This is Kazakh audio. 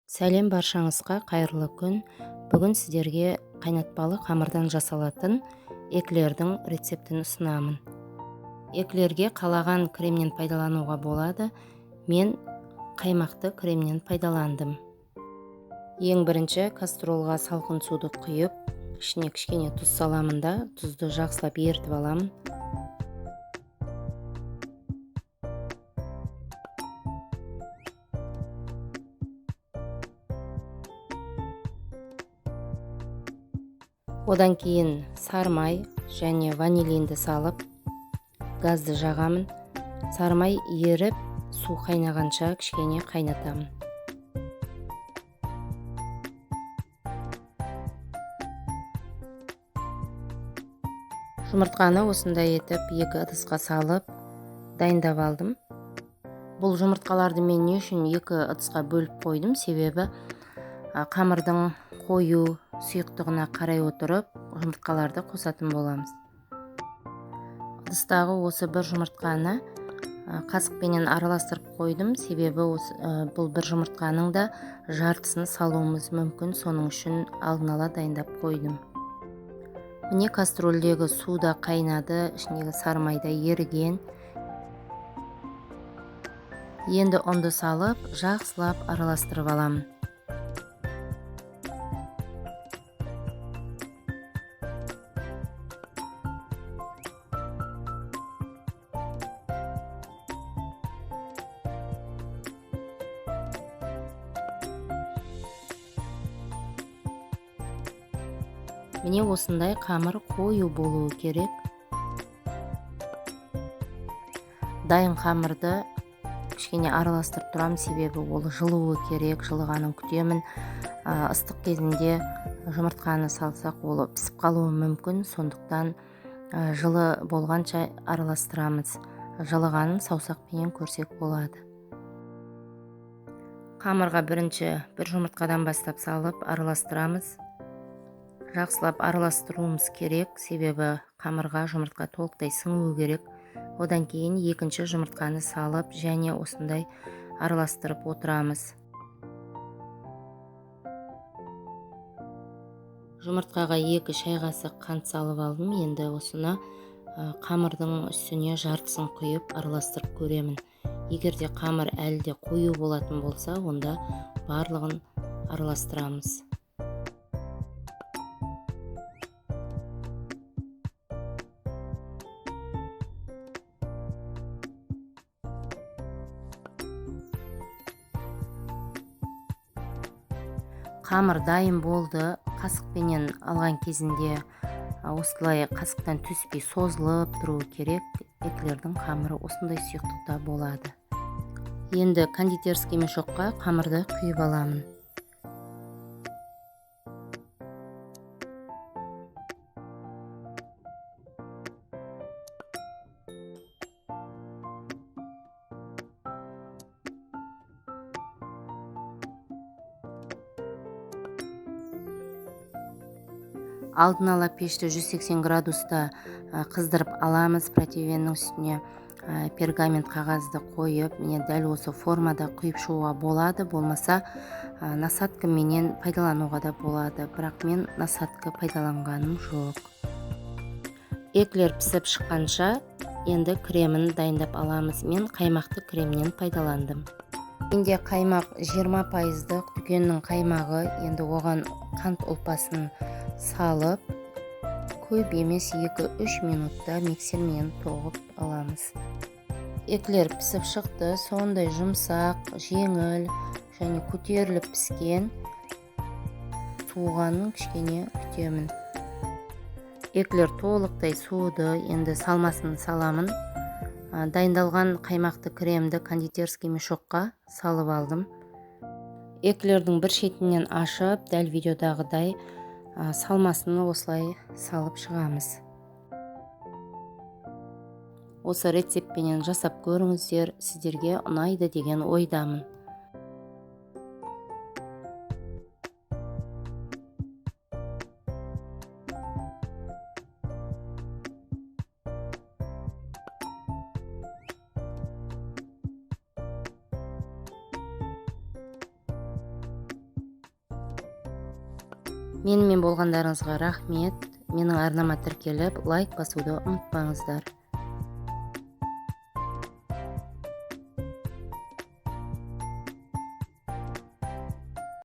Сәлем баршаңызға, қайырлы күн. Бүгін сіздерге қайнатпалы қамырдан жасалатын эклердің рецептін ұсынамын. Эклерге қалаған кремнен пайдалануға болады. Мен қаймақты кремнен пайдаландым. Ең бірінші кастролға салқын суды құйып, ішіне кішкене тұз саламын да, тұзды жақсылап ертіп аламын. Одан кейін сармай және ванилинді салып, газды жағамын. Сармай еріп, су қайнағанша кішкене қайнатамын. Жұмыртқаны осындай етіп екі ыдысқа салып дайындап алдым. Бұл жұмыртқаларды мен не үшін екі ыдысқа бөліп қойдым? Себебі қамырдың қою сұйықтығына қарай отырып жұмыртқаларды қосатын боламыз. Ыдыстағы осы бір жұмыртқаны қасықпенен араластырып қойдым. Себебі бұл бір жұмыртқаның да жартысын салуымыз мүмкін. Соның үшін алдын ала дайындап қойдым. Міне кастрөлдегі су да қайнады, ішіндегі сармай да еріген. Енді ұнды салып, жақсылап араластырып аламын. Міне осындай қамыр қою болуы керек. Дайын қамырды кішкене араластырып тұрам, себебі ол жылуы керек, жылығанын күтемін. Ыстық кезінде жұмыртқаны салсақ, ол пісіп қалуы мүмкін, сондықтан жылы болғанша араластырамыз. Жылығанын саусақпенен көрсек болады. Қамырға бірінші бір жұмыртқадан бастап салып араластырамыз. Жақсылап араластыруымыз керек, себебі қамырға жұмыртқа толықтай сіңуі керек. Одан кейін екінші жұмыртқаны салып, және осындай араластырып отырамыз. Жұмыртқаға 2 шай қасық қант салып алдым. Енді осыны қамырдың үстіне жартысын құйып араластырып көремін. Егер де қамыр әлі де қою болатын болса, онда барлығын араластырамыз. Қамыр дайын болды. Қасықпенен алған кезінде осылай қасықтан түспей созылып тұруы керек. Эклердің қамыры осындай сұйықтықта болады. Енді кондитерский мешокқа қамырды құйып аламын. Алдын ала пешті 180 градуста қыздырып аламыз. Противеннің үстіне пергамент қағазды қойып, міне дәл осы формада құйып шығуға болады. Болмаса насадка менен пайдалануға да болады. Бірақ мен насадка пайдаланғаным жоқ. Эклер пісіп шыққанша енді кремін дайындап аламыз. Мен қаймақты кремнен пайдаландым. Енді қаймақ 20%-дық дүкеннің қаймағы. Енді оған қант ұлпасын салып, көп емес 2-3 минутта миксермен тоғып аламыз. Эклер пісіп шықты. Сондай жұмсақ, жеңіл және көтеріліп піскен. Суығанын кішкене күтемін. Эклер толықтай суыды. Енді салмасын саламын. Дайындалған қаймақты кремді кондитерский мешокқа салып алдым. Эклердің бір шетінен ашып, дәл видеодағыдай салмасын осылай салып шығамыз. Осы рецептпенен жасап көріңіздер, сіздерге ұнайды деген ойдамын. менімен болғандарыңызға рахмет. Менің арнама тіркеліп лайк басуды ұмытпаңыздар.